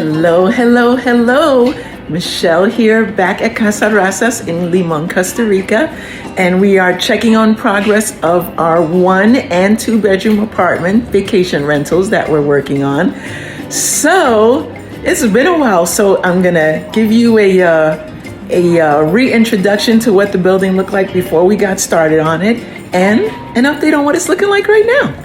Hello, hello, hello. Michelle here, back at Casa Razas in Limón, Costa Rica. And we are checking on progress of our 1 and 2 bedroom apartment vacation rentals that we're working on. So it's been a while, so I'm gonna give you a reintroduction to what the building looked like before we got started on it and an update on what it's looking like right now.